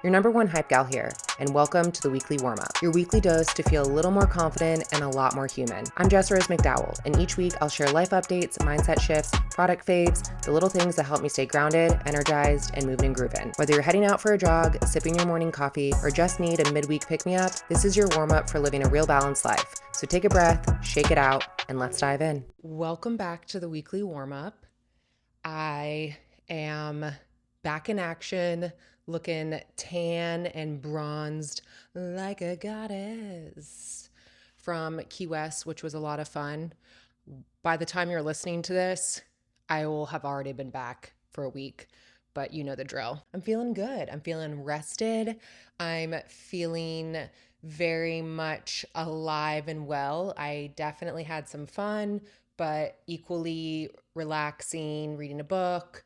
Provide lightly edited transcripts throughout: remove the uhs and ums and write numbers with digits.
Your number one hype gal here, and welcome to the weekly warm-up, your weekly dose to feel a little more confident and a lot more human. I'm Jess Rose McDowell, and each week I'll share life updates, mindset shifts, product faves, the little things that help me stay grounded, energized, and moving and grooving. Whether you're heading out for a jog, sipping your morning coffee, or just need a midweek pick-me-up, this is your warm-up for living a real balanced life. So take a breath, shake it out, and let's dive in. Welcome back to the weekly warm-up. I am back in action, looking tan and bronzed like a goddess from Key West, which was a lot of fun. By the time you're listening to this, I will have already been back for a week, but you know the drill. I'm feeling good. I'm feeling rested. I'm feeling very much alive and well. I definitely had some fun, but equally relaxing, reading a book,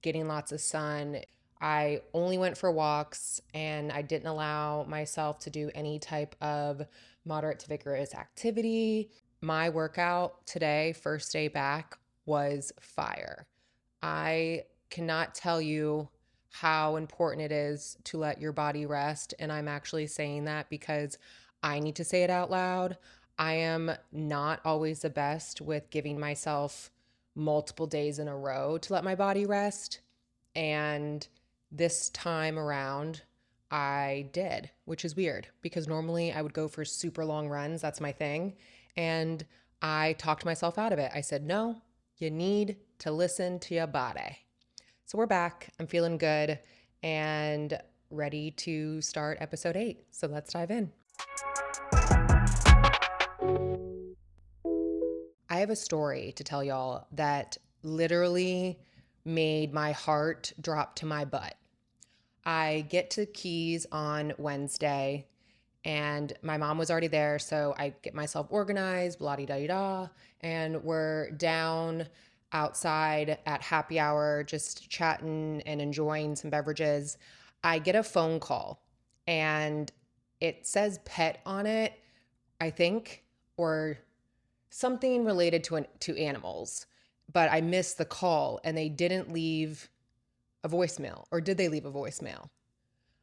getting lots of sun. I only went for walks and I didn't allow myself to do any type of moderate to vigorous activity. My workout today, first day back, was fire. I cannot tell you how important it is to let your body rest. And I'm actually saying that because I need to say it out loud. I am not always the best with giving myself multiple days in a row to let my body rest. And this time around, I did, which is weird because normally I would go for super long runs. That's my thing. And I talked myself out of it. I said, no, you need to listen to your body. So we're back. I'm feeling good and ready to start episode 8. So let's dive in. I have a story to tell y'all that literally made my heart drop to my butt. I get to Keys on Wednesday and my mom was already there. So I get myself organized, blah, da, da, and we're down outside at happy hour, just chatting and enjoying some beverages. I get a phone call and it says pet on it, I think, or something related to animals. But I missed the call and they didn't leave a voicemail, or did they leave a voicemail?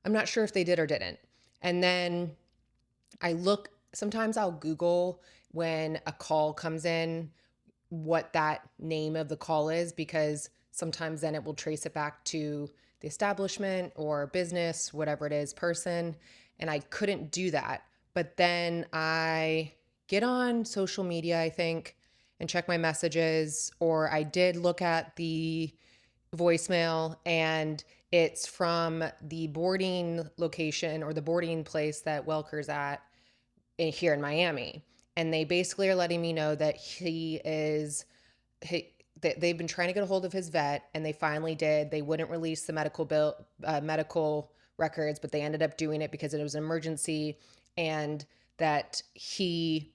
I'm not sure if they did or didn't. And then I look, sometimes I'll Google when a call comes in what that name of the call is, because sometimes then it will trace it back to the establishment or business, whatever it is, person. And I couldn't do that. But then I get on social media, I think, and check my messages, or I did look at the voicemail and it's from the boarding location or the boarding place that Welker's at here in Miami. And they basically are letting me know that they've been trying to get a hold of his vet and they finally did. They wouldn't release the medical records, but they ended up doing it because it was an emergency, and that he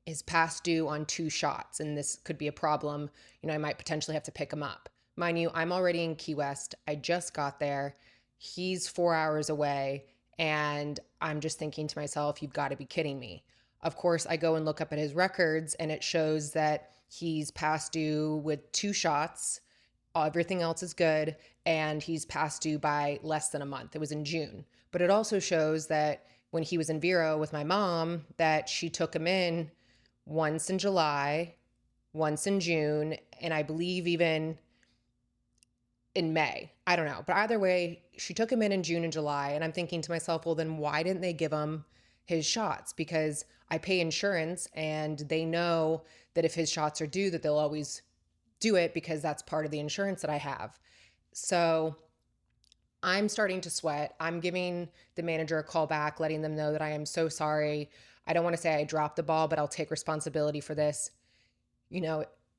is past due on 2 shots and this could be a problem. I might potentially have to pick him up. Mind you, I'm already in Key West. I just got there. He's 4 hours away. And I'm just thinking to myself, you've got to be kidding me. Of course, I go and look up at his records and it shows that he's past due with 2 shots. Everything else is good. And he's past due by less than a month. It was in June. But it also shows that when he was in Vero with my mom, that she took him in once in July, once in June, and I believe even in May. I don't know. But either way, she took him in June and July. And I'm thinking to myself, well, then why didn't they give him his shots? Because I pay insurance and they know that if his shots are due, that they'll always do it because that's part of the insurance that I have. So I'm starting to sweat. I'm giving the manager a call back, letting them know that I am so sorry. I don't want to say I dropped the ball, but I'll take responsibility for this.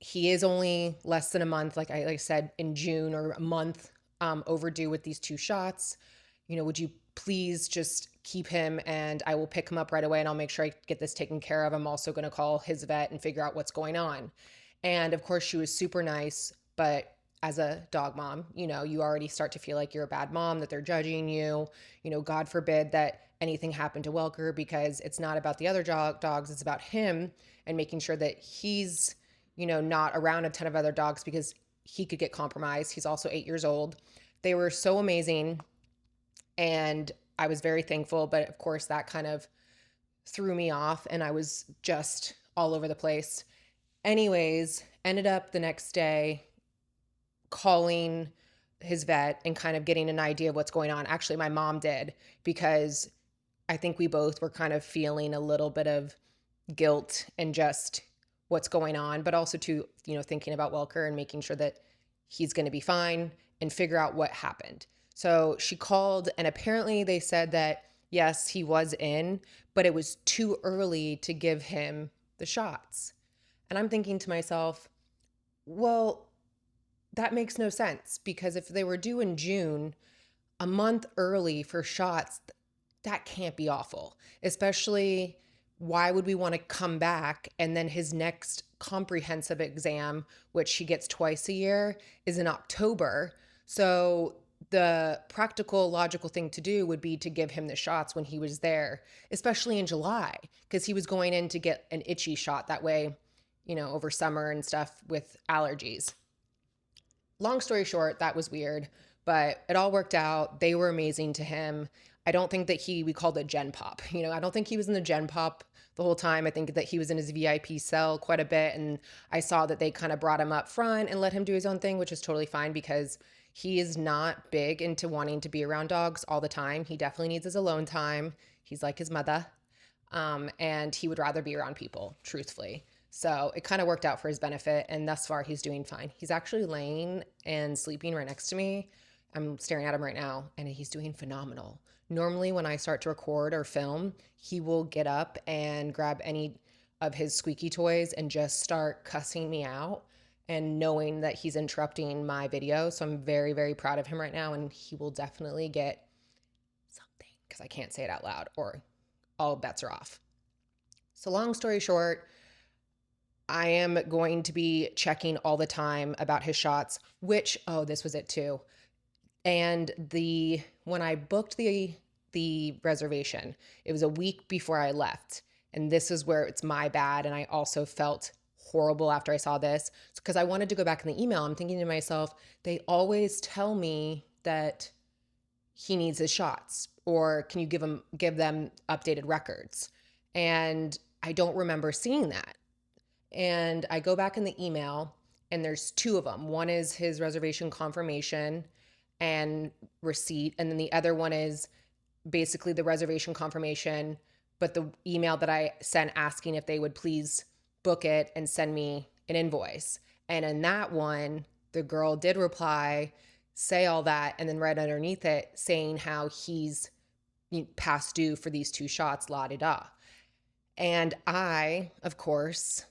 He is only less than a month, like I said, in June, or a month overdue with these 2 shots. Would you please just keep him and I will pick him up right away and I'll make sure I get this taken care of. I'm also going to call his vet and figure out what's going on. And of course, she was super nice, but as a dog mom, you already start to feel like you're a bad mom, that they're judging you. God forbid that anything happened to Welker, because it's not about the other dogs, it's about him and making sure that he's not around a ton of other dogs because he could get compromised. He's also 8 years old. They were so amazing. And I was very thankful, but of course that kind of threw me off and I was just all over the place. Anyways, ended up the next day calling his vet and kind of getting an idea of what's going on. Actually, my mom did, because I think we both were kind of feeling a little bit of guilt and just what's going on, but also to, thinking about Welker and making sure that he's going to be fine and figure out what happened. So she called, and apparently they said that yes, he was in, but it was too early to give him the shots. And I'm thinking to myself, well, that makes no sense, because if they were due in June, a month early for shots, that can't be awful. Especially, why would we want to come back and then his next comprehensive exam, which he gets twice a year, is in October? So the practical, logical thing to do would be to give him the shots when he was there, especially in July, because he was going in to get an itchy shot that way, over summer and stuff with allergies. Long story short, that was weird, but it all worked out. They were amazing to him. I don't think that we called it Gen Pop. I don't think he was in the Gen Pop the whole time. I think that he was in his VIP cell quite a bit. And I saw that they kind of brought him up front and let him do his own thing, which is totally fine, because he is not big into wanting to be around dogs all the time. He definitely needs his alone time. He's like his mother. And he would rather be around people, truthfully. So it kind of worked out for his benefit, and thus far he's doing fine. He's actually laying and sleeping right next to me. I'm staring at him right now, and he's doing phenomenal. Normally when I start to record or film, he will get up and grab any of his squeaky toys and just start cussing me out, and knowing that he's interrupting my video. So I'm very, very proud of him right now, and he will definitely get something, because I can't say it out loud or all bets are off. So long story short, I am going to be checking all the time about his shots, which, this was it too. And when I booked the reservation, it was a week before I left. And this is where it's my bad. And I also felt horrible after I saw this, because I wanted to go back in the email. I'm thinking to myself, they always tell me that he needs his shots, or can you give them updated records? And I don't remember seeing that. And I go back in the email, and there's two of them. One is his reservation confirmation and receipt. And then the other one is basically the reservation confirmation, but the email that I sent asking if they would please book it and send me an invoice. And in that one, the girl did reply, say all that, and then right underneath it saying how he's past due for these two shots, la di da. And I, of course,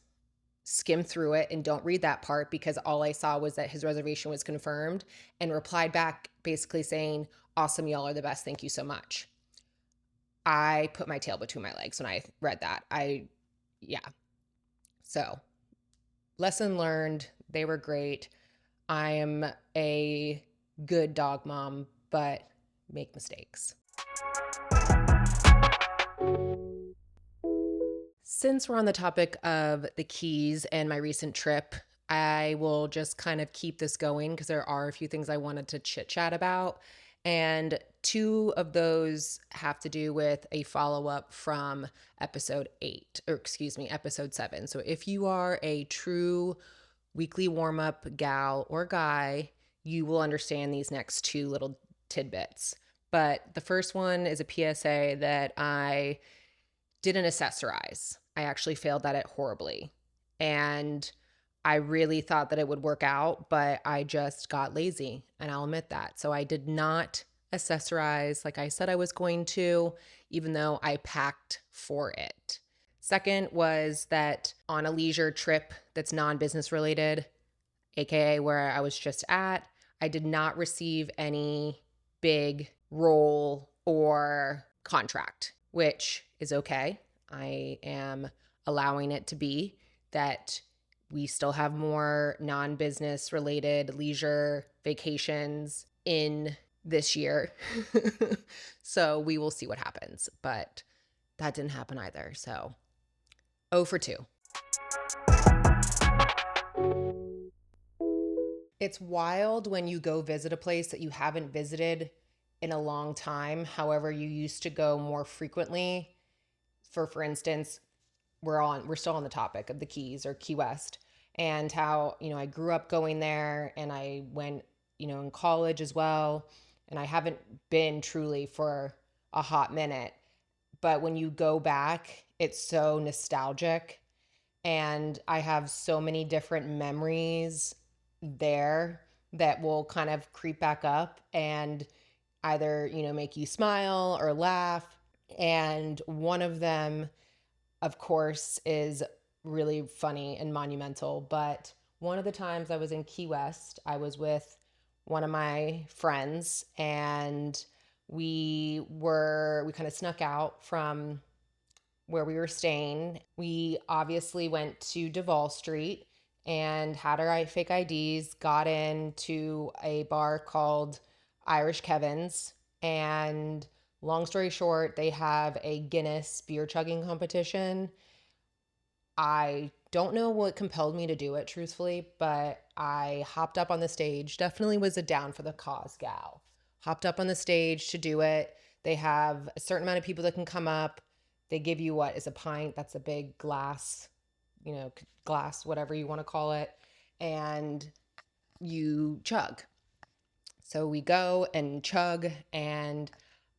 skim through it and don't read that part, because all I saw was that his reservation was confirmed, and replied back basically saying, awesome, y'all are the best, thank you so much. I put my tail between my legs when I read that. So lesson learned, they were great. I am a good dog mom, but make mistakes. Since we're on the topic of the Keys and my recent trip, I will just kind of keep this going, because there are a few things I wanted to chit chat about. And two of those have to do with a follow-up from episode 7. So if you are a true weekly warm-up gal or guy, you will understand these next two little tidbits. But the first one is a PSA that I didn't accessorize. I actually failed at it horribly. And I really thought that it would work out, but I just got lazy, and I'll admit that. So I did not accessorize like I said I was going to, even though I packed for it. Second was that on a leisure trip that's non-business related, aka where I was just at, I did not receive any big role or contract, which is okay. I am allowing it to be that we still have more non-business related leisure vacations in this year. So we will see what happens, but that didn't happen either. So 0 for 2. It's wild when you go visit a place that you haven't visited in a long time. However, you used to go more frequently. For instance, we're still on the topic of the Keys or Key West, and how, I grew up going there, and I went, in college as well, and I haven't been truly for a hot minute. But when you go back, it's so nostalgic, and I have so many different memories there that will kind of creep back up and either, make you smile or laugh. And one of them, of course, is really funny and monumental. But one of the times I was in Key West, I was with one of my friends, and we kind of snuck out from where we were staying. We obviously went to Duval Street and had our fake IDs, got into a bar called Irish Kevin's, and long story short, they have a Guinness beer chugging competition. I don't know what compelled me to do it, truthfully, but I hopped up on the stage. Definitely was a down for the cause gal. Hopped up on the stage to do it. They have a certain amount of people that can come up. They give you what is a pint. That's a big glass, glass, whatever you want to call it. And you chug. So we go and chug, and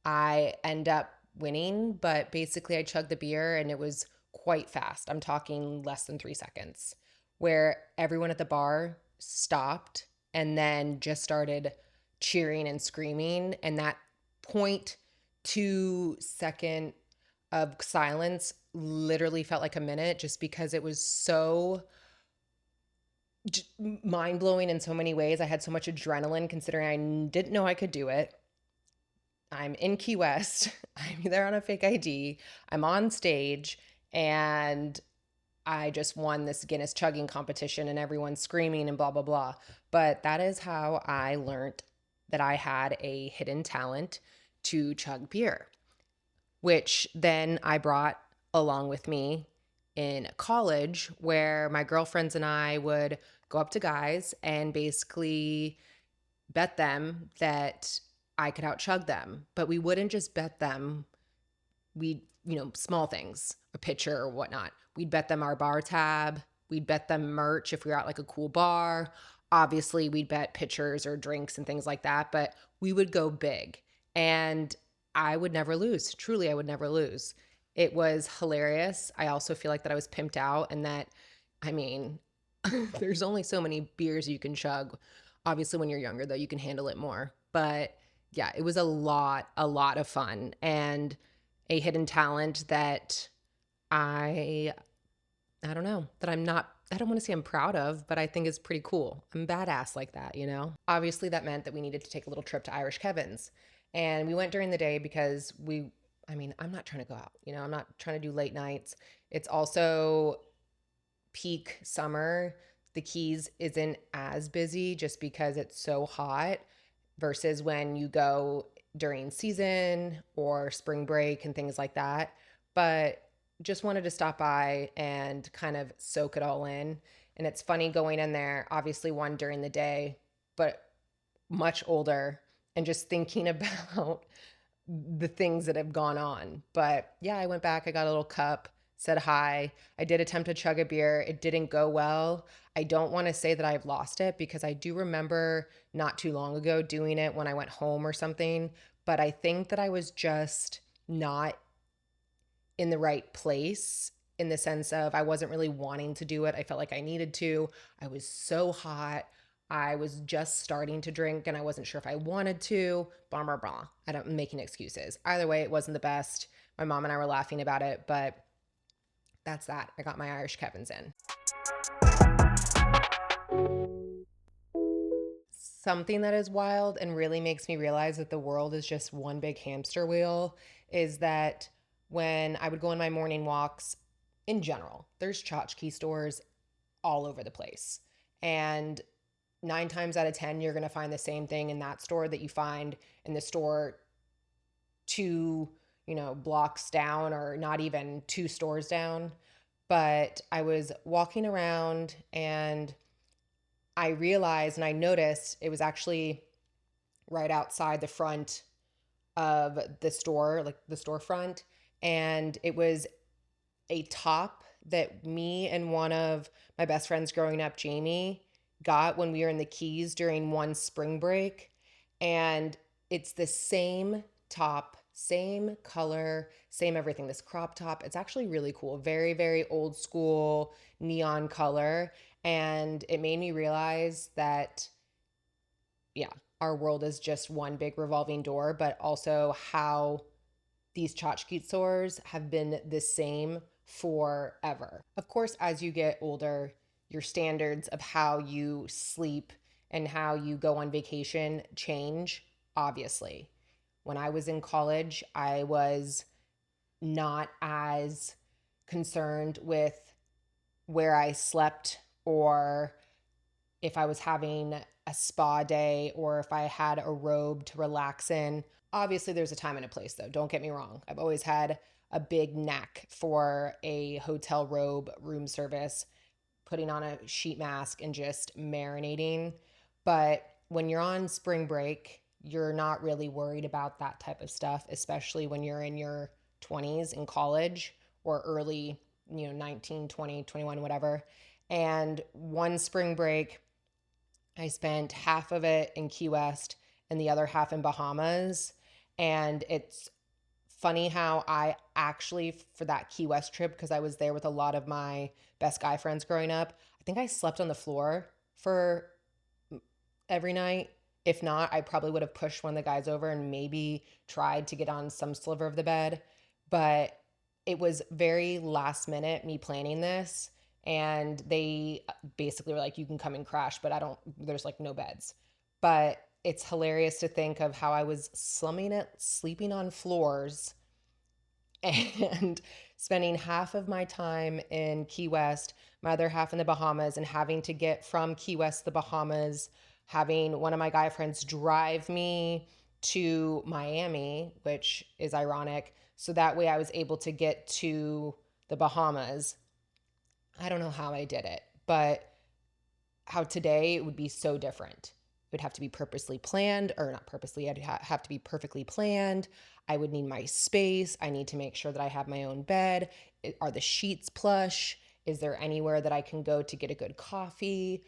I end up winning, but basically I chugged the beer and it was quite fast. I'm talking less than 3 seconds, where everyone at the bar stopped and then just started cheering and screaming. And that 0.2 second of silence literally felt like a minute, just because it was so mind blowing in so many ways. I had so much adrenaline considering I didn't know I could do it. I'm in Key West. I'm there on a fake ID. I'm on stage, and I just won this Guinness chugging competition, and everyone's screaming and blah, blah, blah. But that is how I learned that I had a hidden talent to chug beer, which then I brought along with me in college, where my girlfriends and I would go up to guys and basically bet them that I could out chug them. But we wouldn't just bet them, we'd, small things, a pitcher or whatnot. We'd bet them our bar tab. We'd bet them merch if we were at like a cool bar. Obviously, we'd bet pitchers or drinks and things like that, but we would go big. And I would never lose. Truly, I would never lose. It was hilarious. I also feel like that I was pimped out, and that, I mean, there's only so many beers you can chug. Obviously, when you're younger, though, you can handle it more. But yeah, it was a lot of fun, and a hidden talent that I I don't know, that I don't want to say I'm proud of, but I think is pretty cool. I'm badass like that, Obviously, that meant that we needed to take a little trip to Irish Kevin's. And we went during the day because I'm not trying to go out, I'm not trying to do late nights. It's also peak summer. The Keys isn't as busy just because it's so hot versus when you go during season or spring break and things like that. But just wanted to stop by and kind of soak it all in. And it's funny going in there, obviously, one during the day, but much older, and just thinking about the things that have gone on. But yeah, I went back, I got a little cup, said hi. I did attempt to chug a beer. It didn't go well. I don't want to say that I've lost it, because I do remember not too long ago doing it when I went home or something. But I think that I was just not in the right place, in the sense of I wasn't really wanting to do it. I felt like I needed to. I was so hot. I was just starting to drink and I wasn't sure if I wanted to. Blah, blah, blah. I'm making excuses. Either way, it wasn't the best. My mom and I were laughing about it, but that's that. I got my Irish Kevin's in. Something that is wild and really makes me realize that the world is just one big hamster wheel is that when I would go on my morning walks, in general, there's tchotchke stores all over the place. And 9 times out of 10, you're going to find the same thing in that store that you find in the store two, blocks down, or not even 2 stores down. But I was walking around and I realized and I noticed it was actually right outside the front of the store, like the storefront, and it was a top that me and one of my best friends growing up, Jamie, got when we were in the Keys during one spring break. And it's the same top, same color, same everything. This crop top, it's actually really cool. Very, very old school neon color. And it made me realize that, yeah, our world is just one big revolving door, but also how these tchotchke stores have been the same forever. Of course, as you get older, your standards of how you sleep and how you go on vacation change, obviously. When I was in college, I was not as concerned with where I slept or if I was having a spa day or if I had a robe to relax in. Obviously, there's a time and a place, though. Don't get me wrong. I've always had a big knack for a hotel robe, room service, putting on a sheet mask and just marinating. But when you're on spring break, you're not really worried about that type of stuff, especially when you're in your 20s in college or early, 19, 20, 21, whatever. And one spring break, I spent half of it in Key West and the other half in Bahamas. And it's funny how I actually, for that Key West trip, because I was there with a lot of my best guy friends growing up, I think I slept on the floor for every night. If not, I probably would have pushed one of the guys over and maybe tried to get on some sliver of the bed. But it was very last minute me planning this. And they basically were like, you can come and crash, but there's like no beds. But it's hilarious to think of how I was sleeping on floors and spending half of my time in Key West, my other half in the Bahamas, and having to get from Key West to the Bahamas, having one of my guy friends drive me to Miami, which is ironic. So that way I was able to get to the Bahamas. I don't know how I did it, but how today it would be so different. It would have to be purposely planned, or not purposely, I'd have to be perfectly planned. I would need my space. I need to make sure that I have my own bed. Are the sheets plush? Is there anywhere that I can go to get a good coffee?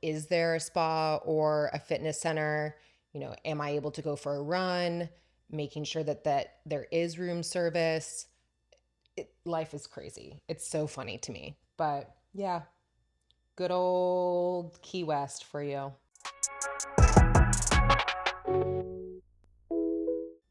Is there a spa or a fitness center? Am I able to go for a run? Making sure that there is room service. Life is crazy. It's so funny to me. But yeah, good old Key West for you.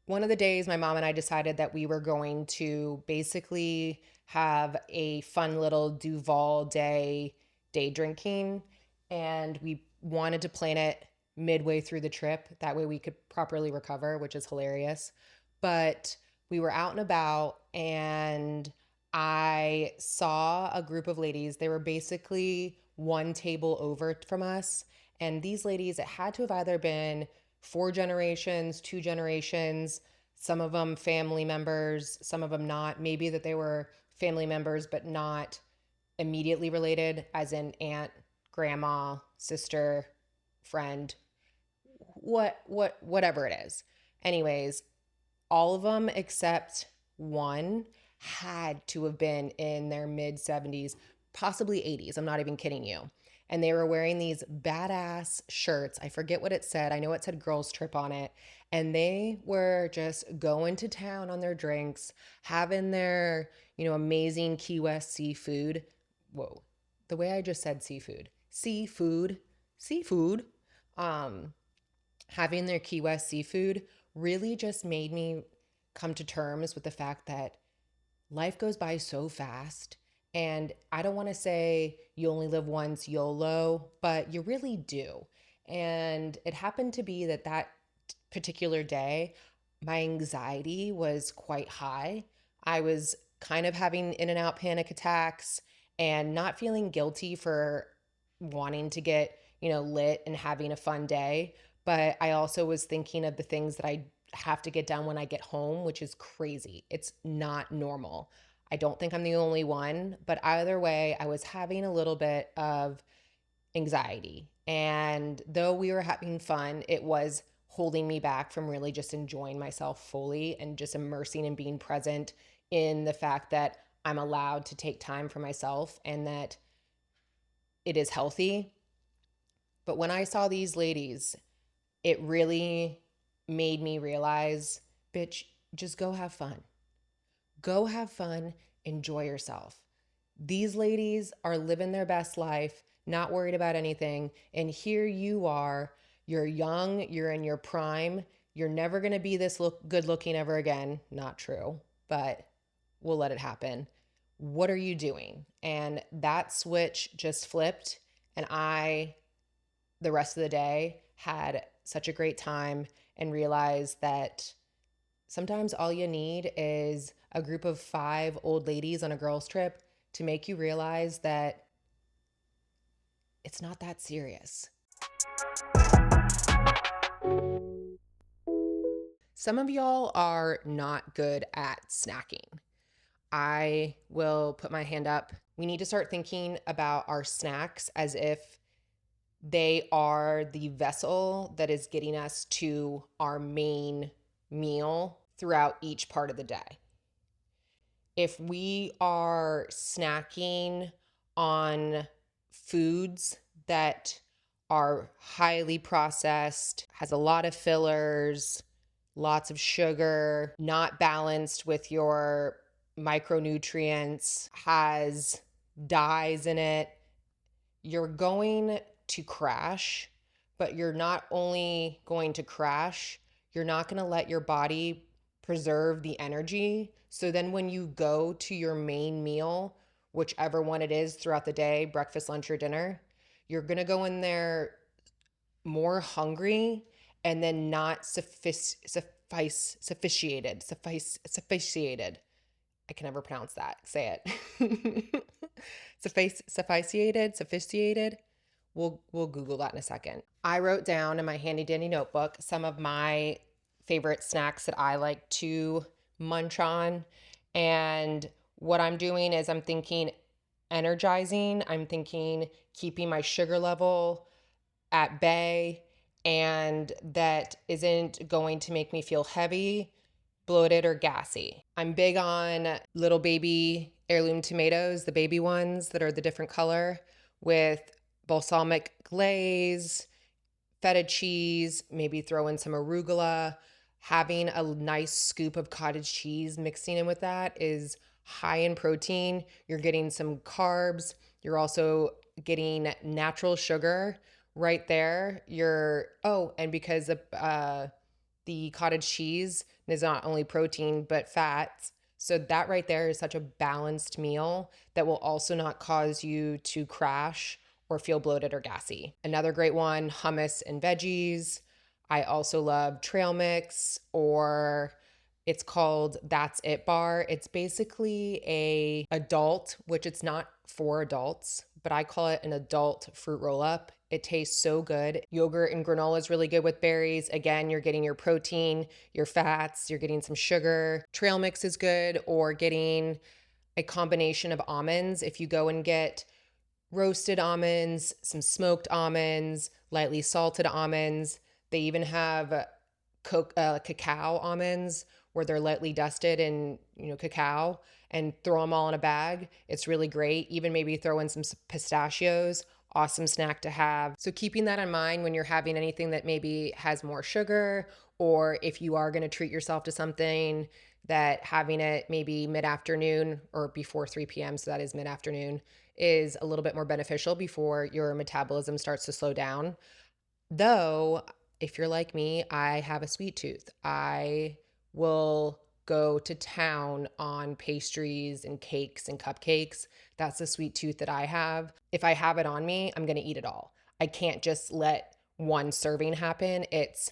One of the days, my mom and I decided that we were going to basically have a fun little Duval day drinking. And we wanted to plan it midway through the trip. That way we could properly recover, which is hilarious. But we were out and about and I saw a group of ladies. They were basically one table over from us. And these ladies, it had to have either been 4 generations, 2 generations, some of them family members, some of them not. Maybe that they were family members, but not immediately related, as in aunt, grandma, sister, friend, whatever it is. Anyways, all of them except one had to have been in their mid 70s, possibly 80s. I'm not even kidding you. And they were wearing these badass shirts. I forget what it said. I know it said girls trip on it. And they were just going to town on their drinks, having their, amazing Key West seafood. Whoa. The way I just said seafood. Having their Key West seafood really just made me come to terms with the fact that life goes by so fast. And I don't want to say you only live once, YOLO, but you really do. And it happened to be that particular day, my anxiety was quite high. I was kind of having in and out panic attacks and not feeling guilty for wanting to get, lit and having a fun day. But I also was thinking of the things that I have to get done when I get home, which is crazy. It's not normal. I don't think I'm the only one, but either way, I was having a little bit of anxiety. And though we were having fun, it was holding me back from really just enjoying myself fully and just immersing and being present in the fact that I'm allowed to take time for myself and that it is healthy. But when I saw these ladies, it really made me realize, bitch, just go have fun. Go have fun, enjoy yourself. These ladies are living their best life, not worried about anything. And here you are, you're young, you're in your prime, you're never gonna be this good looking ever again. Not true, but we'll let it happen. What are you doing? And that switch just flipped, and the rest of the day, had such a great time and realized that sometimes all you need is a group of 5 old ladies on a girls' trip to make you realize that it's not that serious. Some of y'all are not good at snacking. I will put my hand up. We need to start thinking about our snacks as if they are the vessel that is getting us to our main meal throughout each part of the day. If we are snacking on foods that are highly processed, has a lot of fillers, lots of sugar, not balanced with your micronutrients, has dyes in it, you're going to crash. But you're not only going to crash, you're not going to let your body preserve the energy. So then when you go to your main meal, whichever one it is throughout the day, breakfast, lunch, or dinner, you're going to go in there more hungry and then not sufficiated. I can never pronounce that. Say it. Sufficiated. We'll Google that in a second. I wrote down in my handy dandy notebook some of my favorite snacks that I like to munch on. And what I'm doing is I'm thinking energizing. I'm thinking keeping my sugar level at bay, and that isn't going to make me feel heavy, bloated, or gassy. I'm big on little baby heirloom tomatoes, the baby ones that are the different color, with balsamic glaze, feta cheese, maybe throw in some arugula. Having a nice scoop of cottage cheese mixing in with that is high in protein. You're getting some carbs. You're also getting natural sugar right there. And because of the cottage cheese is not only protein but fats. So that right there is such a balanced meal that will also not cause you to crash or feel bloated or gassy. Another great one, hummus and veggies. I also love trail mix, or it's called That's It bar. It's basically a adult, which it's not for adults, but I call it an adult fruit roll up. It tastes so good. Yogurt and granola is really good with berries. Again, you're getting your protein, your fats, you're getting some sugar. Trail mix is good, or getting a combination of almonds. If you go and get roasted almonds, some smoked almonds, lightly salted almonds. They even have cacao almonds where they're lightly dusted in cacao, and throw them all in a bag. It's really great. Even maybe throw in some pistachios. Awesome snack to have. So keeping that in mind when you're having anything that maybe has more sugar, or if you are going to treat yourself to something, that having it maybe mid-afternoon or before 3 p.m., so that is mid-afternoon, is a little bit more beneficial before your metabolism starts to slow down. Though, if you're like me, I have a sweet tooth. I will go to town on pastries and cakes and cupcakes. That's the sweet tooth that I have. If I have it on me, I'm going to eat it all. I can't just let one serving happen. It's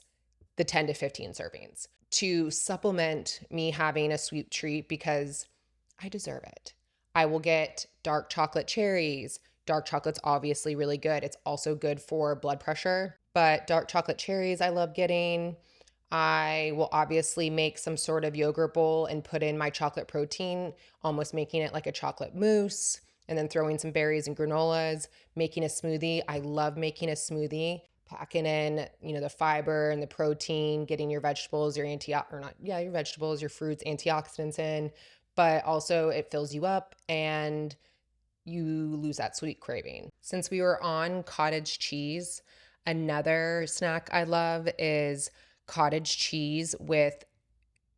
the 10 to 15 servings to supplement me having a sweet treat, because I deserve it. I will get dark chocolate cherries. Dark chocolate's obviously really good. It's also good for blood pressure, but dark chocolate cherries I love getting. I will obviously make some sort of yogurt bowl and put in my chocolate protein, almost making it like a chocolate mousse, and then throwing some berries and granolas, making a smoothie. I love making a smoothie. packing in, the fiber and the protein, getting your vegetables, your your vegetables, your fruits, antioxidants in, but also it fills you up and you lose that sweet craving. Since we were on cottage cheese, another snack I love is cottage cheese with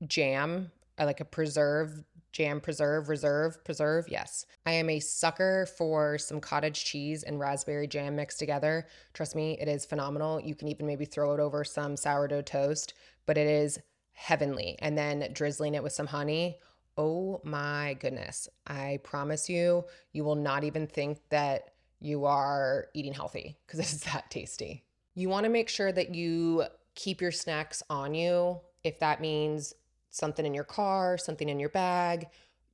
jam, like a preserve. Yes. I am a sucker for some cottage cheese and raspberry jam mixed together. Trust me, it is phenomenal. You can even maybe throw it over some sourdough toast, but it is heavenly. And then drizzling it with some honey. Oh my goodness. I promise you, you will not even think that you are eating healthy because it's that tasty. You want to make sure that you keep your snacks on you. If that means something in your car, something in your bag,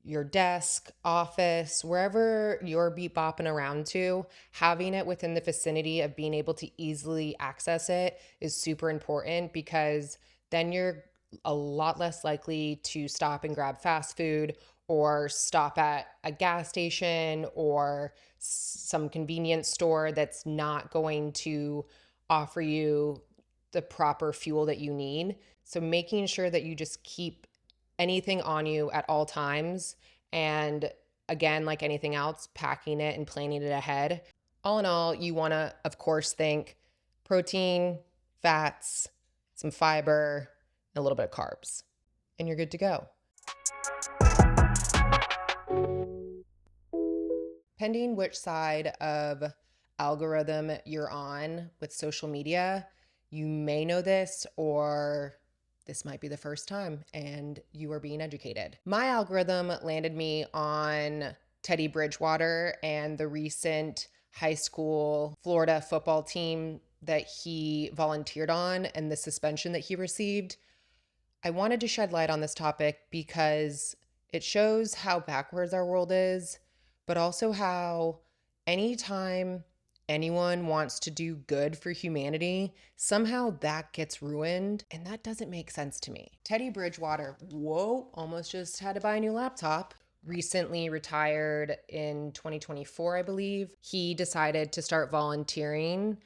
your desk, office, wherever you're bopping around to, having it within the vicinity of being able to easily access it is super important, because then you're a lot less likely to stop and grab fast food or stop at a gas station or some convenience store that's not going to offer you the proper fuel that you need. So making sure that you just keep anything on you at all times. And again, like anything else, packing it and planning it ahead. All in all, you want to, of course, think protein, fats, some fiber, and a little bit of carbs, and you're good to go. Depending which side of algorithm you're on with social media, you may know this, or this might be the first time and you are being educated. My algorithm landed me on Teddy Bridgewater and the recent high school Florida football team that he volunteered on and the suspension that he received. I wanted to shed light on this topic because it shows how backwards our world is, but also how anytime anyone wants to do good for humanity, somehow that gets ruined. And that doesn't make sense to me. Teddy Bridgewater, whoa, almost just had to buy a new laptop. Recently retired in 2024, I believe. He decided to start volunteering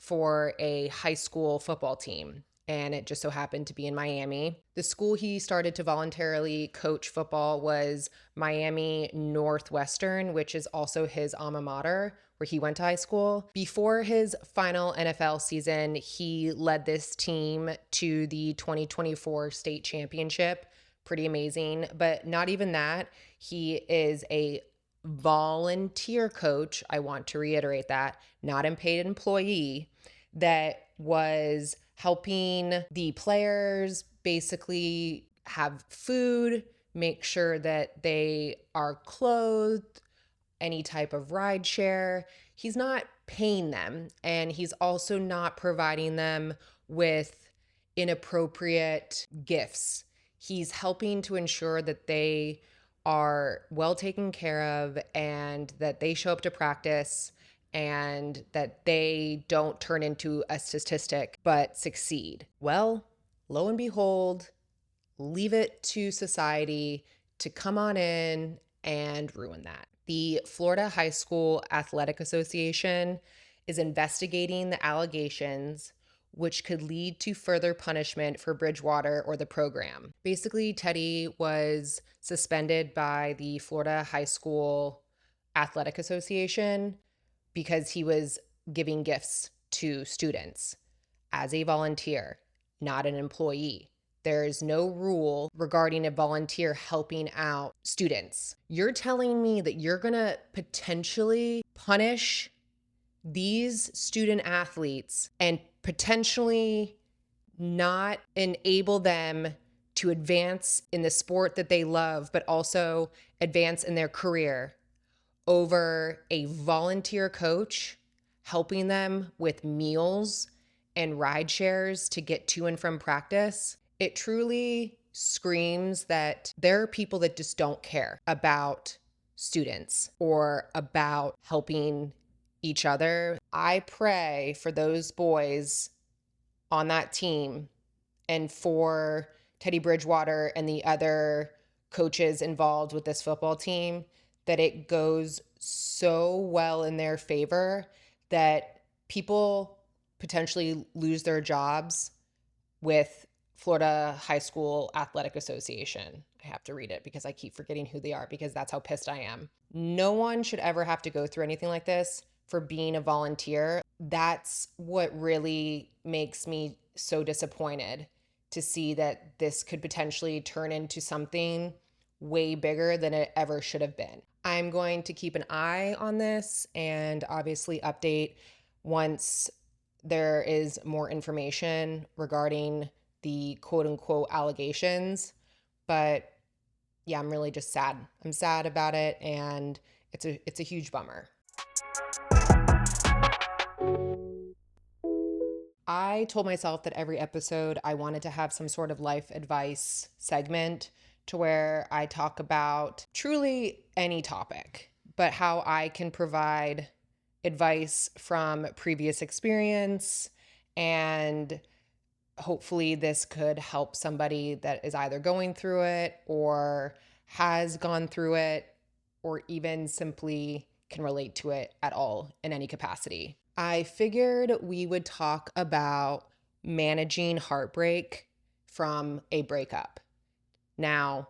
for a high school football team, and it just so happened to be in Miami. The school he started to voluntarily coach football was Miami Northwestern, which is also his alma mater, where he went to high school. Before his final NFL season, he led this team to the 2024 state championship. Pretty amazing. But not even that. He is a volunteer coach. I want to reiterate that, not a paid employee, that was helping the players basically have food, make sure that they are clothed, any type of ride share. He's not paying them, and he's also not providing them with inappropriate gifts. He's helping to ensure that they are well taken care of and that they show up to practice and that they don't turn into a statistic but succeed. Well, lo and behold, leave it to society to come on in and ruin that. The Florida High School Athletic Association is investigating the allegations, which could lead to further punishment for Bridgewater or the program. Basically, Teddy was suspended by the Florida High School Athletic Association because he was giving gifts to students as a volunteer, not an employee. There is no rule regarding a volunteer helping out students. You're telling me that you're going to potentially punish these student athletes and potentially not enable them to advance in the sport that they love, but also advance in their career over a volunteer coach helping them with meals and ride shares to get to and from practice. It truly screams that there are people that just don't care about students or about helping each other. I pray for those boys on that team and for Teddy Bridgewater and the other coaches involved with this football team that it goes so well in their favor that people potentially lose their jobs with Florida High School Athletic Association. I have to read it because I keep forgetting who they are because that's how pissed I am. No one should ever have to go through anything like this for being a volunteer. That's what really makes me so disappointed to see that this could potentially turn into something way bigger than it ever should have been. I'm going to keep an eye on this and obviously update once there is more information regarding the quote unquote allegations. But yeah, I'm really just sad. I'm sad about it, and it's a huge bummer. I told myself that every episode I wanted to have some sort of life advice segment to where I talk about truly any topic, but how I can provide advice from previous experience, and hopefully this could help somebody that is either going through it or has gone through it or even simply can relate to it at all in any capacity. I figured we would talk about managing heartbreak from a breakup. Now,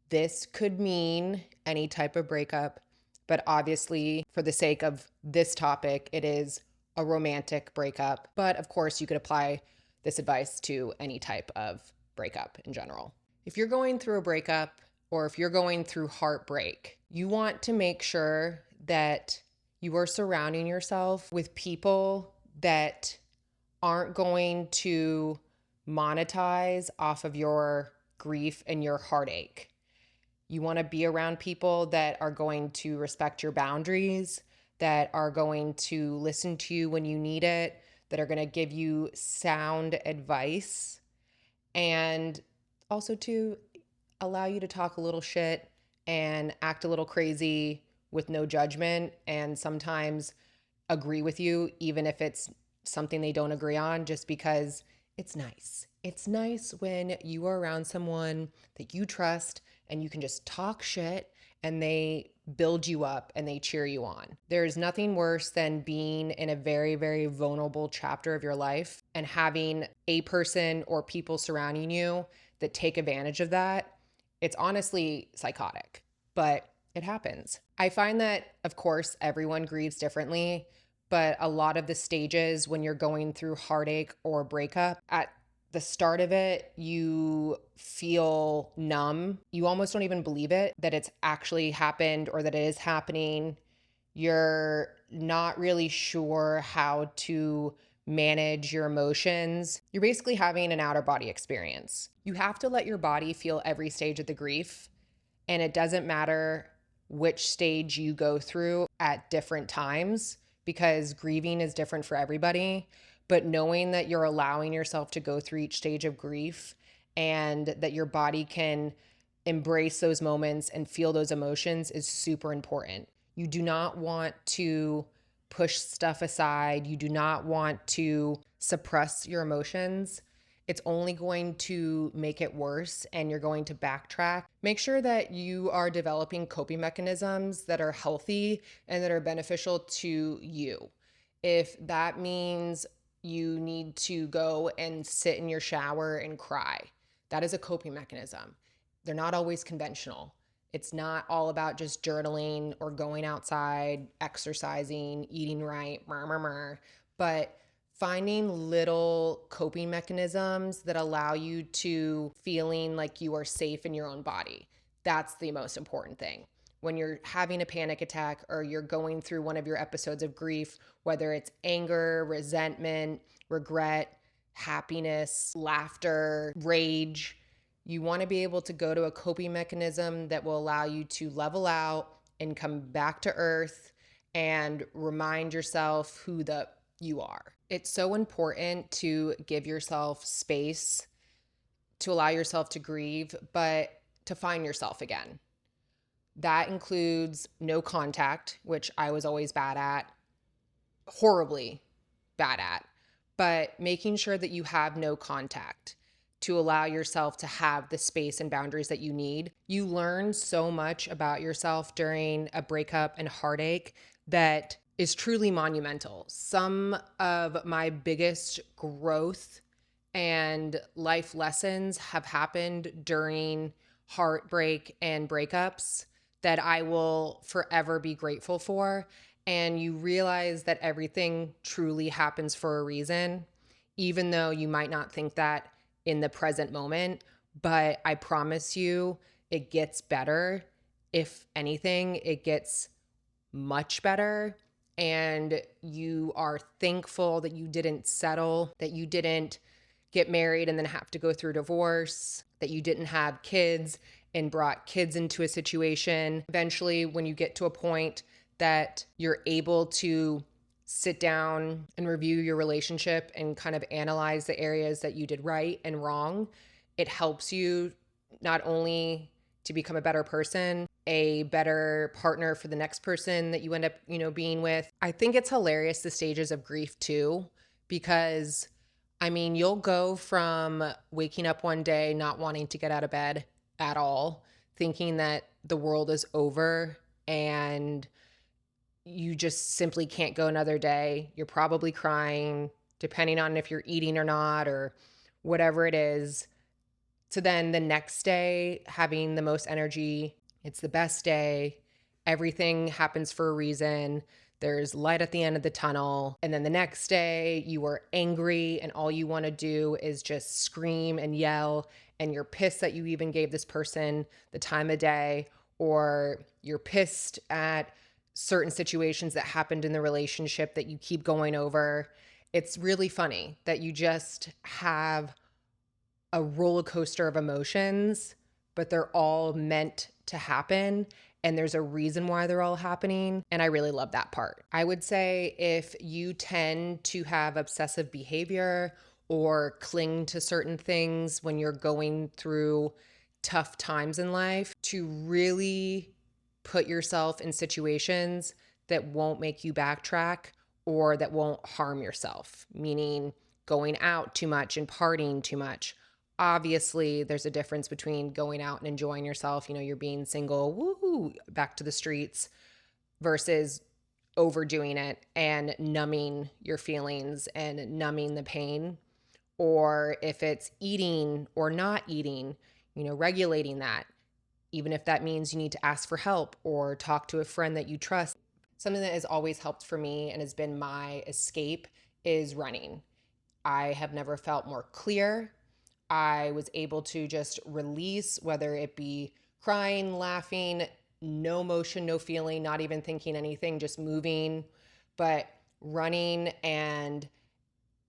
this could mean any type of breakup, but obviously, for the sake of this topic, it is a romantic breakup. But of course, you could apply this advice to any type of breakup in general. If you're going through a breakup or if you're going through heartbreak, you want to make sure that you are surrounding yourself with people that aren't going to monetize off of your grief and your heartache. You want to be around people that are going to respect your boundaries, that are going to listen to you when you need it, that are going to give you sound advice, and also to allow you to talk a little shit and act a little crazy with no judgment, and sometimes agree with you, even if it's something they don't agree on, just because it's nice. It's nice when you are around someone that you trust and you can just talk shit and they build you up and they cheer you on. There's nothing worse than being in a very, very vulnerable chapter of your life and having a person or people surrounding you that take advantage of that. It's honestly psychotic, but it happens. I find that, of course, everyone grieves differently, but a lot of the stages when you're going through heartache or breakup, at the start of it, you feel numb. You almost don't even believe it that it's actually happened or that it is happening. You're not really sure how to manage your emotions. You're basically having an outer body experience. You have to let your body feel every stage of the grief, and it doesn't matter which stage you go through at different times because grieving is different for everybody. But knowing that you're allowing yourself to go through each stage of grief and that your body can embrace those moments and feel those emotions is super important. You do not want to push stuff aside. You do not want to suppress your emotions. It's only going to make it worse and you're going to backtrack. Make sure that you are developing coping mechanisms that are healthy and that are beneficial to you. If that means you need to go and sit in your shower and cry, that is a coping mechanism. They're not always conventional. It's not all about just journaling or going outside, exercising, eating right, but finding little coping mechanisms that allow you to feeling like you are safe in your own body. That's the most important thing. When you're having a panic attack or you're going through one of your episodes of grief, whether it's anger, resentment, regret, happiness, laughter, rage, you want to be able to go to a coping mechanism that will allow you to level out and come back to earth and remind yourself who you are. It's so important to give yourself space to allow yourself to grieve, but to find yourself again. That includes no contact, which I was always bad at, horribly bad at, but making sure that you have no contact to allow yourself to have the space and boundaries that you need. You learn so much about yourself during a breakup and heartache that is truly monumental. Some of my biggest growth and life lessons have happened during heartbreak and breakups that I will forever be grateful for. And you realize that everything truly happens for a reason, even though you might not think that in the present moment. But I promise you, it gets better. If anything, it gets much better. And you are thankful that you didn't settle, that you didn't get married and then have to go through divorce, that you didn't have kids and brought kids into a situation. Eventually, when you get to a point that you're able to sit down and review your relationship and kind of analyze the areas that you did right and wrong, it helps you not only to become a better person, a better partner for the next person that you end up, being with. I think it's hilarious, the stages of grief too, because you'll go from waking up one day not wanting to get out of bed at all, thinking that the world is over and you just simply can't go another day. You're probably crying, depending on if you're eating or not or whatever it is, to then the next day having the most energy. It's the best day. Everything happens for a reason. There's light at the end of the tunnel. And then the next day you are angry and all you want to do is just scream and yell. And you're pissed that you even gave this person the time of day, or you're pissed at certain situations that happened in the relationship that you keep going over. It's really funny that you just have a roller coaster of emotions, but they're all meant to happen. And there's a reason why they're all happening. And I really love that part. I would say if you tend to have obsessive behavior or cling to certain things when you're going through tough times in life, to really put yourself in situations that won't make you backtrack or that won't harm yourself, meaning going out too much and partying too much. Obviously, there's a difference between going out and enjoying yourself, you're being single, woohoo, back to the streets, versus overdoing it and numbing your feelings and numbing the pain. Or if it's eating or not eating, regulating that, even if that means you need to ask for help or talk to a friend that you trust. Something that has always helped for me and has been my escape is running. I have never felt more clear. I was able to just release, whether it be crying, laughing, no motion, no feeling, not even thinking anything, just moving, but running and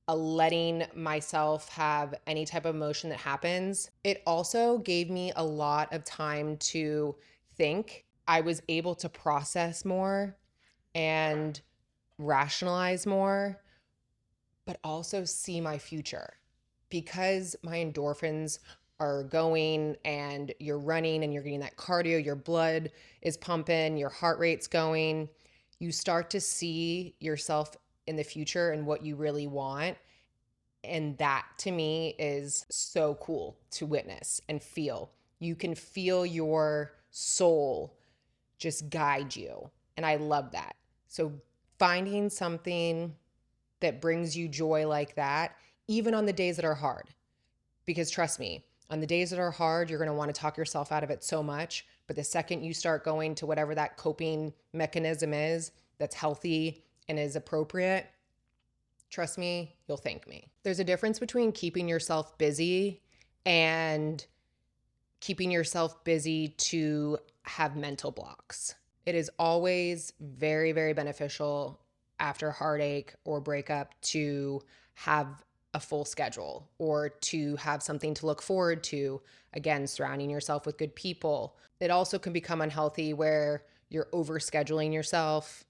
letting myself have any type of emotion that happens. It also gave me a lot of time to think. I was able to process more and rationalize more, but also see my future. Because my endorphins are going and you're running and you're getting that cardio, your blood is pumping, your heart rate's going, you start to see yourself in the future and what you really want. And that to me is so cool to witness and feel. You can feel your soul just guide you. And I love that. So finding something that brings you joy like that, even on the days that are hard. Because trust me, on the days that are hard, you're going to want to talk yourself out of it so much. But the second you start going to whatever that coping mechanism is that's healthy and is appropriate, trust me, you'll thank me. There's a difference between keeping yourself busy and keeping yourself busy to have mental blocks. It is always very, very beneficial after heartache or breakup to have a full schedule or to have something to look forward to. Again, surrounding yourself with good people. It also can become unhealthy where you're overscheduling yourself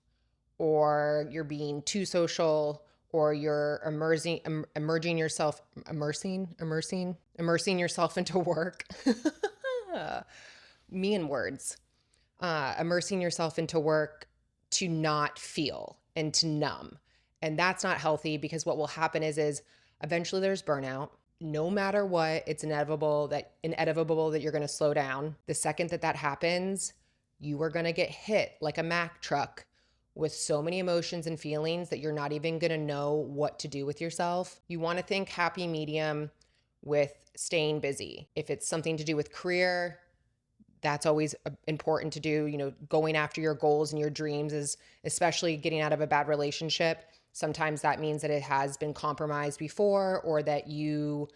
or you're being too social or you're immersing yourself into work. Me and words. Immersing yourself into work to not feel and to numb. And that's not healthy, because what will happen is eventually there's burnout. No matter what, it's inevitable that you're going to slow down. The second that happens, you are going to get hit like a Mack truck with so many emotions and feelings that you're not even going to know what to do with yourself. You want to think happy medium with staying busy. If it's something to do with career, that's always important to do. Going after your goals and your dreams is, especially getting out of a bad relationship. Sometimes that means that it has been compromised before, or that you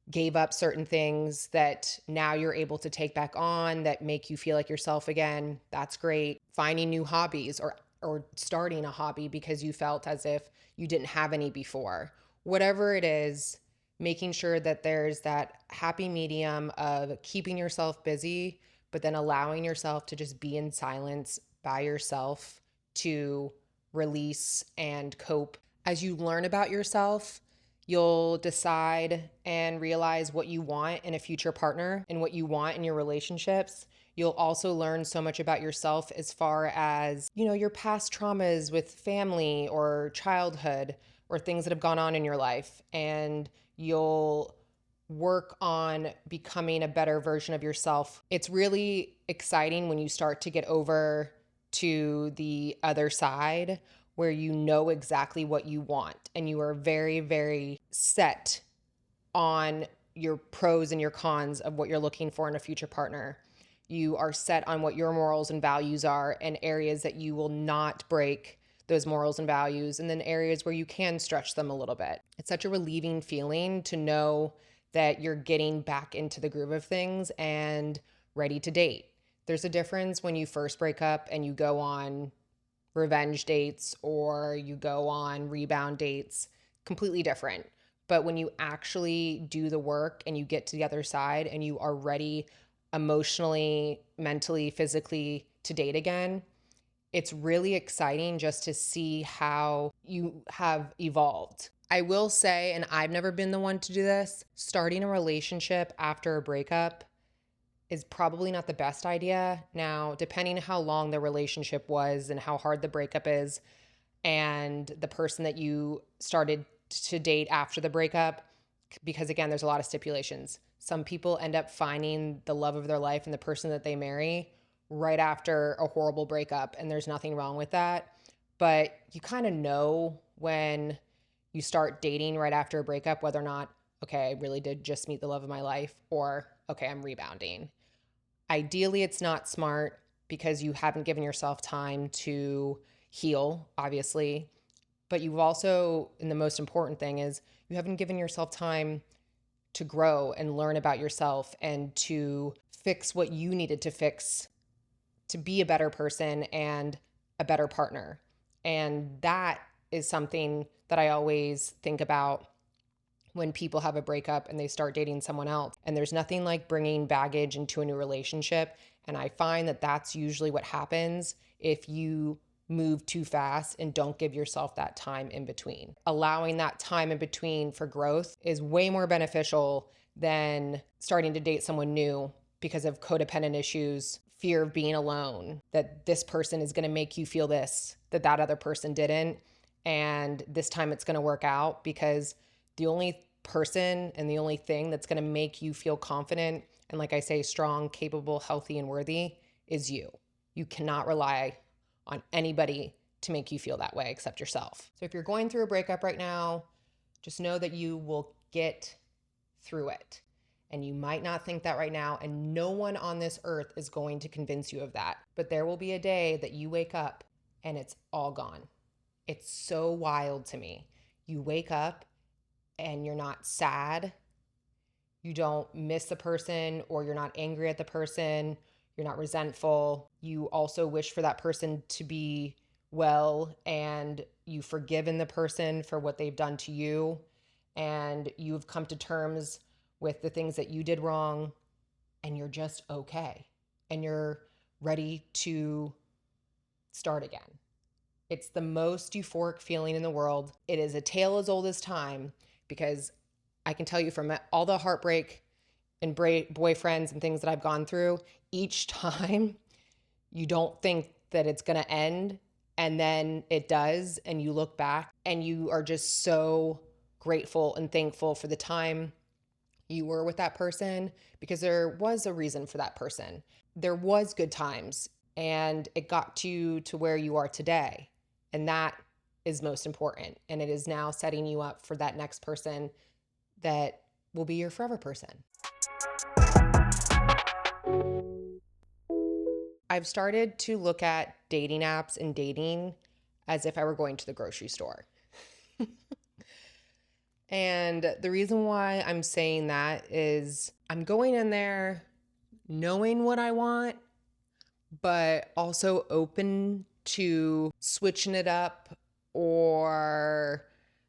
gave up certain things that now you're able to take back on that make you feel like yourself again. That's great. Finding new hobbies, or starting a hobby because you felt as if you didn't have any before. Whatever it is, making sure that there's that happy medium of keeping yourself busy, but then allowing yourself to just be in silence by yourself to release and cope. As you learn about yourself, you'll decide and realize what you want in a future partner and what you want in your relationships. You'll also learn so much about yourself as far as, your past traumas with family or childhood or things that have gone on in your life. And you'll work on becoming a better version of yourself. It's really exciting when you start to get over to the other side where you know exactly what you want and you are very, very set on your pros and your cons of what you're looking for in a future partner. You are set on what your morals and values are and areas that you will not break those morals and values, and then areas where you can stretch them a little bit. It's such a relieving feeling to know that you're getting back into the groove of things and ready to date. There's a difference when you first break up and you go on revenge dates or you go on rebound dates, completely different. But when you actually do the work and you get to the other side and you are ready emotionally, mentally, physically to date again, it's really exciting just to see how you have evolved. I will say, and I've never been the one to do this, starting a relationship after a breakup is probably not the best idea. Now, depending on how long the relationship was and how hard the breakup is, and the person that you started to date after the breakup, because again, there's a lot of stipulations. Some people end up finding the love of their life and the person that they marry right after a horrible breakup, and there's nothing wrong with that. But you kind of know when you start dating right after a breakup whether or not, okay, I really did just meet the love of my life, or okay, I'm rebounding. Ideally, it's not smart because you haven't given yourself time to heal, obviously. But you've also, and the most important thing is, you haven't given yourself time to grow and learn about yourself and to fix what you needed to fix to be a better person and a better partner. And that is something that I always think about when people have a breakup and they start dating someone else. And there's nothing like bringing baggage into a new relationship. And I find that that's usually what happens if you move too fast and don't give yourself that time in between. Allowing that time in between for growth is way more beneficial than starting to date someone new because of codependent issues, fear of being alone, that this person is going to make you feel this, that other person didn't. And this time it's going to work out, because the only person and the only thing that's going to make you feel confident and, like I say, strong, capable, healthy, and worthy is you. You cannot rely on anybody to make you feel that way except yourself. So if you're going through a breakup right now, just know that you will get through it. And you might not think that right now, and no one on this earth is going to convince you of that. But there will be a day that you wake up and it's all gone. It's so wild to me. You wake up and you're not sad, you don't miss the person, or you're not angry at the person, you're not resentful. You also wish for that person to be well, and you've forgiven the person for what they've done to you, and you've come to terms with the things that you did wrong, and you're just okay, and you're ready to start again. It's the most euphoric feeling in the world. It is a tale as old as time, because I can tell you from all the heartbreak and boyfriends and things that I've gone through, each time you don't think that it's going to end, and then it does, and you look back and you are just so grateful and thankful for the time you were with that person, because there was a reason for that person. There was good times. and it got you to where you are today. And that is most important. And it is now setting you up for that next person that will be your forever person. I've started to look at dating apps and dating as if I were going to the grocery store. And the reason why I'm saying that is I'm going in there knowing what I want, but also open to switching it up or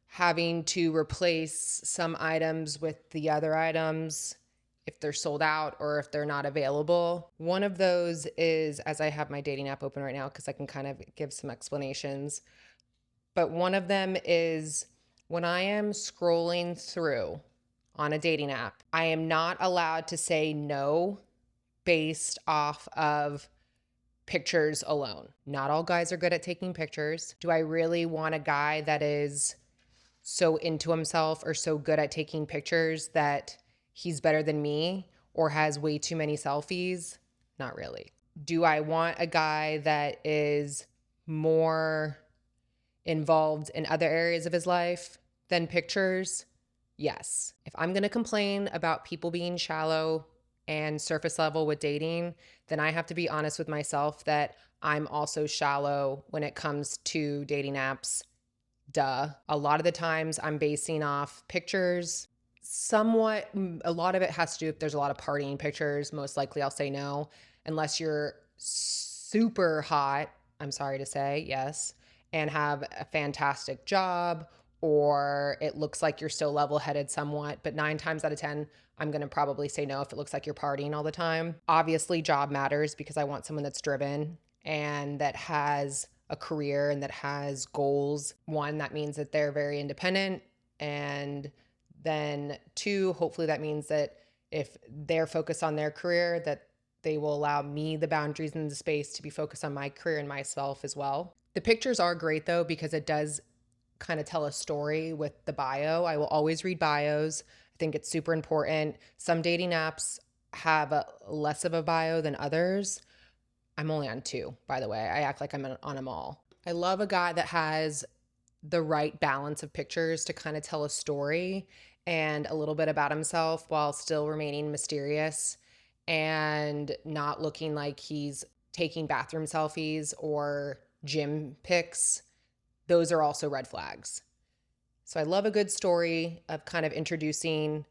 having to replace some items with the other items if they're sold out or if they're not available. One of those is, as I have my dating app open right now, because I can kind of give some explanations, but one of them is when I am scrolling through on a dating app, I am not allowed to say no based off of pictures alone. Not all guys are good at taking pictures. Do I really want a guy that is so into himself or so good at taking pictures that he's better than me or has way too many selfies? Not really. Do I want a guy that is more involved in other areas of his life than pictures? Yes. If I'm going to complain about people being shallow and surface level with dating, then I have to be honest with myself that I'm also shallow when it comes to dating apps. Duh. A lot of the times I'm basing off pictures. Somewhat, a lot of it has to do if there's a lot of partying pictures. Most likely I'll say no, unless you're super hot, I'm sorry to say, yes, and have a fantastic job, or it looks like you're still level-headed somewhat. But 9 times out of 10, I'm going to probably say no if it looks like you're partying all the time. Obviously, job matters because I want someone that's driven and that has a career and that has goals. 1, that means that they're very independent. And then 2, hopefully that means that if they're focused on their career, that they will allow me the boundaries and the space to be focused on my career and myself as well. The pictures are great though, because it does kind of tell a story with the bio. I will always read bios. I think it's super important. Some dating apps have less of a bio than others. I'm only on 2, by the way. I act like I'm on them all. I love a guy that has the right balance of pictures to kind of tell a story and a little bit about himself while still remaining mysterious and not looking like he's taking bathroom selfies or gym pics. Those are also red flags. So I love a good story of kind of introducing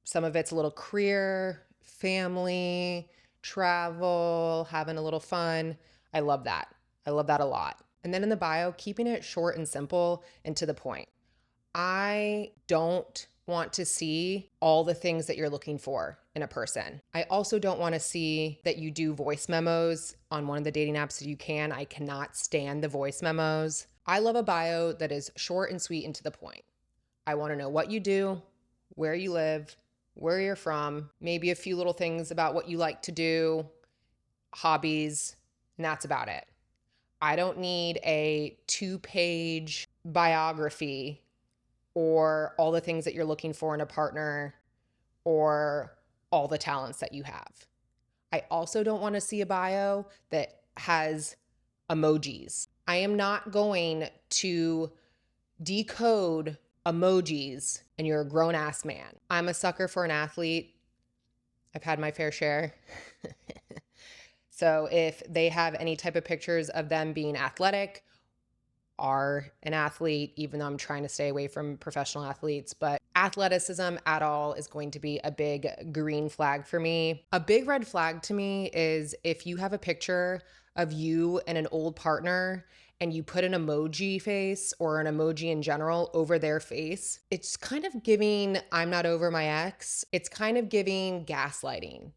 some of it's a little career, family, travel, having a little fun. I love that. I love that a lot. And then in the bio, keeping it short and simple and to the point. I don't want to see all the things that you're looking for in a person. I also don't want to see that you do voice memos on one of the dating apps that you can. I cannot stand the voice memos. I love a bio that is short and sweet and to the point. I want to know what you do, where you live, where you're from, maybe a few little things about what you like to do, hobbies, and that's about it. I don't need a 2-page biography or all the things that you're looking for in a partner or all the talents that you have. I also don't want to see a bio that has emojis. I am not going to decode emojis and you're a grown-ass man. I'm a sucker for an athlete. I've had my fair share. So if they have any type of pictures of them being athletic, are an athlete, even though I'm trying to stay away from professional athletes, but athleticism at all is going to be a big green flag for me. A big red flag to me is if you have a picture of you and an old partner and you put an emoji face or an emoji in general over their face. It's kind of giving I'm not over my ex. It's kind of giving gaslighting,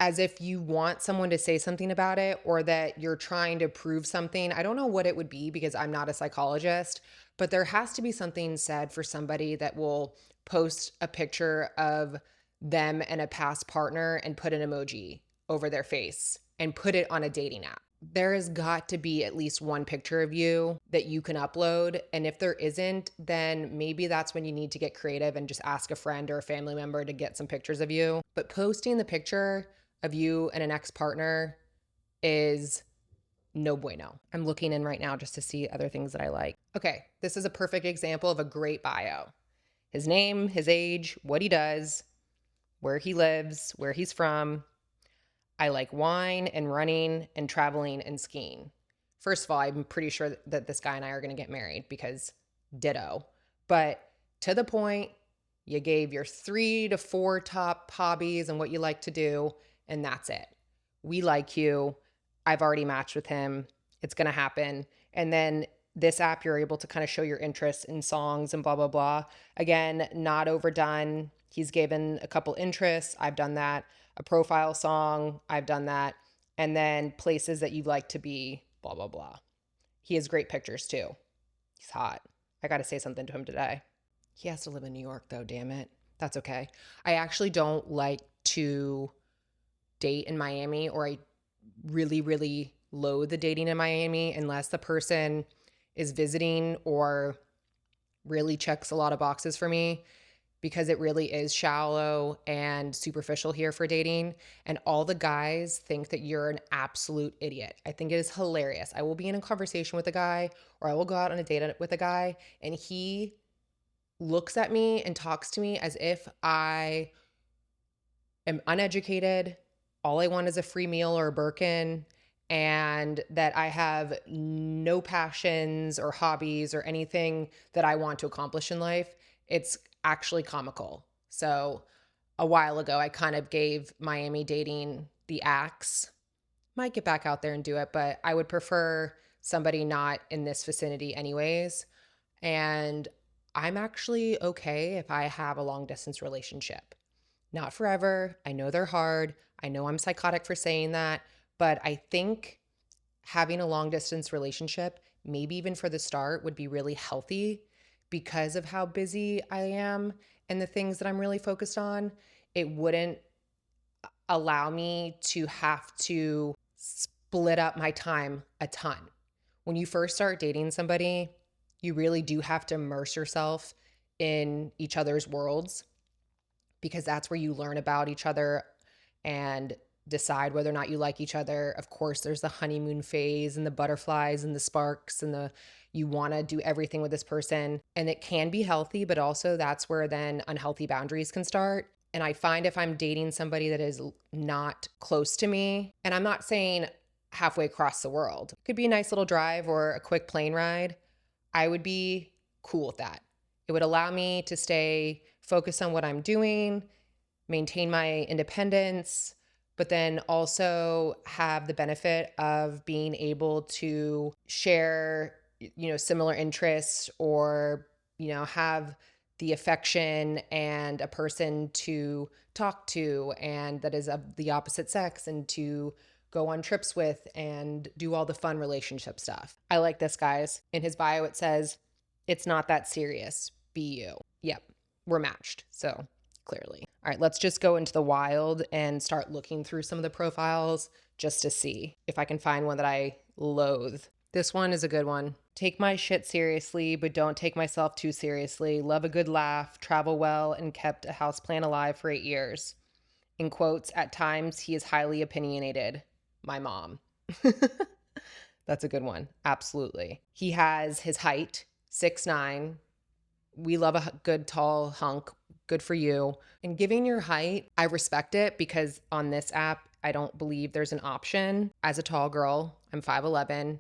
as if you want someone to say something about it or that you're trying to prove something. I don't know what it would be because I'm not a psychologist, but there has to be something said for somebody that will post a picture of them and a past partner and put an emoji over their face and put it on a dating app. There has got to be at least one picture of you that you can upload. And if there isn't, then maybe that's when you need to get creative and just ask a friend or a family member to get some pictures of you. But posting the picture of you and an ex-partner is no bueno. I'm looking in right now just to see other things that I like. Okay, this is a perfect example of a great bio. His name, his age, what he does, where he lives, where he's from. I like wine and running and traveling and skiing. First of all, I'm pretty sure that this guy and I are going to get married because ditto. But to the point, you gave your 3 to 4 top hobbies and what you like to do, and that's it. We like you. I've already matched with him. It's going to happen. And then this app, you're able to kind of show your interests in songs and blah, blah, blah. Again, not overdone. He's given a couple interests. I've done that. A profile song. I've done that. And then places that you'd like to be, blah, blah, blah. He has great pictures too. He's hot. I got to say something to him today. He has to live in New York though, damn it. That's okay. I actually don't like to date in Miami, or I really, really loathe the dating in Miami unless the person is visiting or really checks a lot of boxes for me, because it really is shallow and superficial here for dating. And all the guys think that you're an absolute idiot. I think it is hilarious. I will be in a conversation with a guy, or I will go out on a date with a guy, and he looks at me and talks to me as if I am uneducated, all I want is a free meal or a Birkin, and that I have no passions or hobbies or anything that I want to accomplish in life. It's actually comical. So a while ago, I kind of gave Miami dating the axe. Might get back out there and do it, but I would prefer somebody not in this vicinity anyways. And I'm actually okay if I have a long distance relationship. Not forever. I know they're hard. I know I'm psychotic for saying that, but I think having a long distance relationship, maybe even for the start, would be really healthy because of how busy I am and the things that I'm really focused on. It wouldn't allow me to have to split up my time a ton. When you first start dating somebody, you really do have to immerse yourself in each other's worlds, because that's where you learn about each other and decide whether or not you like each other. Of course, there's the honeymoon phase and the butterflies and the sparks and you want to do everything with this person. And it can be healthy, but also that's where then unhealthy boundaries can start. And I find if I'm dating somebody that is not close to me, and I'm not saying halfway across the world, it could be a nice little drive or a quick plane ride, I would be cool with that. It would allow me to stay focused on what I'm doing, maintain my independence, but then also have the benefit of being able to share, similar interests, or, have the affection and a person to talk to and that is of the opposite sex, and to go on trips with and do all the fun relationship stuff. I like this, guys. In his bio, it says, "It's not that serious. Be you." Yep, we're matched. So clearly. All right, let's just go into the wild and start looking through some of the profiles just to see if I can find one that I loathe. This one is a good one. Take my shit seriously, but don't take myself too seriously. Love a good laugh, travel well, and kept a houseplant alive for 8 years. In quotes, at times he is highly opinionated. My mom. That's a good one. Absolutely. He has his height, 6'9". We love a good tall hunk. Good for you. And giving your height, I respect it, because on this app, I don't believe there's an option. As a tall girl, I'm 5'11".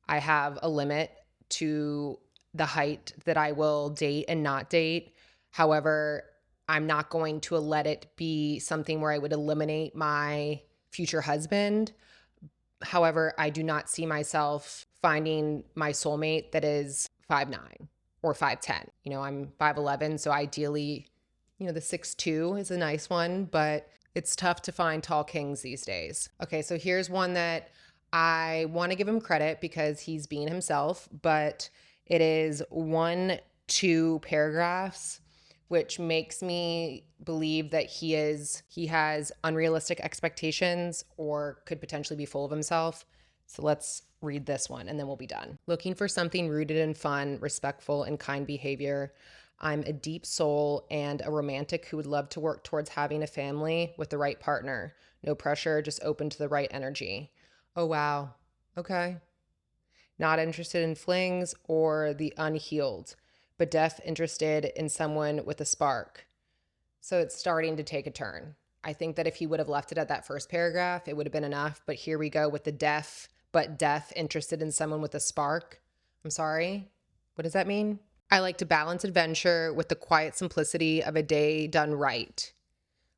I have a limit to the height that I will date and not date. However, I'm not going to let it be something where I would eliminate my future husband. However, I do not see myself finding my soulmate that is 5'9" or 5'10". I'm 5'11", so ideally, the 6'2" is a nice one, but it's tough to find tall kings these days. Okay, so here's one that I want to give him credit because he's being himself, but it is 1-2 paragraphs, which makes me believe that he has unrealistic expectations or could potentially be full of himself. So let's read this one and then we'll be done. Looking for something rooted in fun, respectful, and kind behavior. I'm a deep soul and a romantic who would love to work towards having a family with the right partner. No pressure, just open to the right energy. Oh, wow. Okay. Not interested in flings or the unhealed, but interested in someone with a spark. So it's starting to take a turn. I think that if he would have left it at that first paragraph, it would have been enough. But here we go with the deaf, interested in someone with a spark. I'm sorry. What does that mean? I like to balance adventure with the quiet simplicity of a day done right.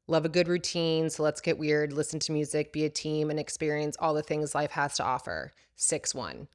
Love a good routine, so let's get weird, listen to music, be a team, and experience all the things life has to offer. 6-1.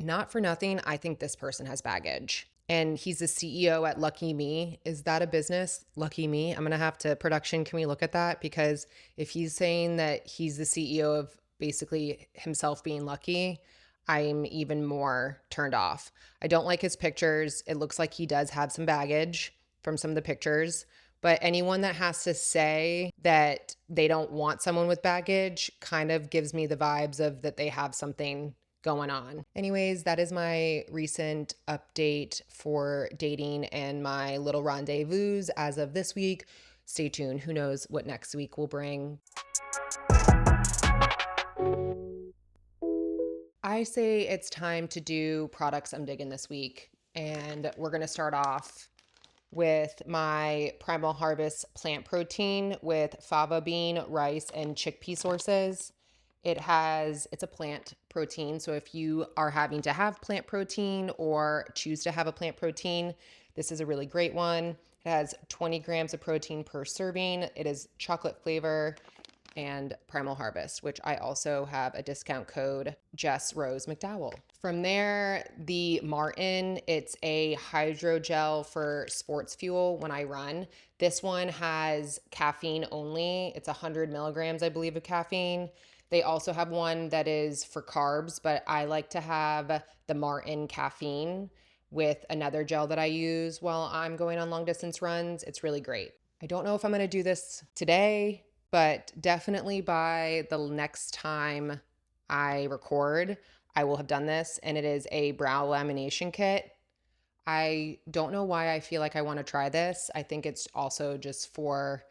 Not for nothing, I think this person has baggage. And he's the CEO at Lucky Me. Is that a business? Lucky Me? I'm going to have to, production, can we look at that? Because if he's saying that he's the CEO of basically himself being lucky, I'm even more turned off. I don't like his pictures. It looks like he does have some baggage from some of the pictures. But anyone that has to say that they don't want someone with baggage kind of gives me the vibes of that they have something going on. Anyways, that is my recent update for dating and my little rendezvous as of this week. Stay tuned. Who knows what next week will bring. I say it's time to do products I'm digging this week. And we're going to start off with my Primal Harvest plant protein with fava bean, rice, and chickpea sources. It's a plant protein. So if you are having to have plant protein or choose to have a plant protein, this is a really great one. It has 20 grams of protein per serving. It is chocolate flavor and Primal Harvest, which I also have a discount code, Jess Rose McDowell. From there, the Martin, it's a hydrogel for sports fuel when I run. This one has caffeine only. It's 100 milligrams, I believe, of caffeine. They also have one that is for carbs, but I like to have the Martin caffeine with another gel that I use while I'm going on long distance runs. It's really great. I don't know if I'm going to do this today, but definitely by the next time I record, I will have done this. And it is a brow lamination kit. I don't know why I feel like I want to try this. I think it's also just for,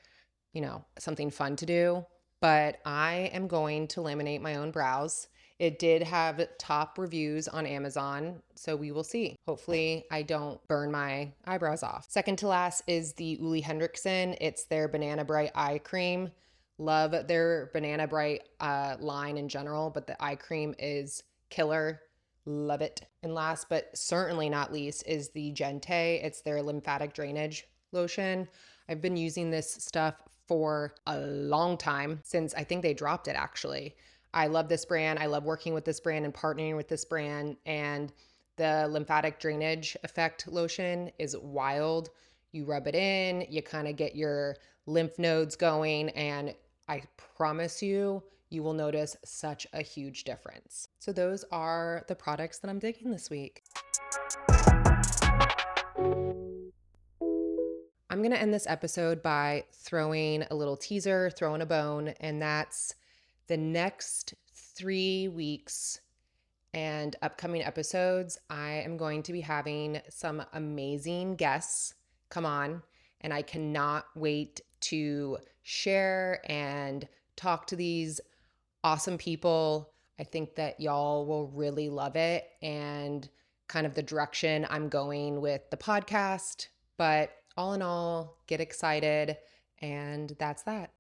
something fun to do. But I am going to laminate my own brows. It did have top reviews on Amazon, so we will see. Hopefully, I don't burn my eyebrows off. Second to last is the Uli Hendrickson. It's their Banana Bright Eye Cream. Love their Banana Bright line in general, but the eye cream is killer. Love it. And last but certainly not least is the Gente. It's their lymphatic drainage lotion. I've been using this stuff for a long time, since I think they dropped it actually. I love this brand. I love working with this brand and partnering with this brand. And the lymphatic drainage effect lotion is wild. You rub it in, you kind of get your lymph nodes going, and I promise you, you will notice such a huge difference. So those are the products that I'm digging this week. I'm going to end this episode by throwing a little teaser, throwing a bone, and that's the next 3 weeks and upcoming episodes. I am going to be having some amazing guests come on, and I cannot wait to share and talk to these awesome people. I think that y'all will really love it and kind of the direction I'm going with the podcast. But all in all, get excited. And that's that.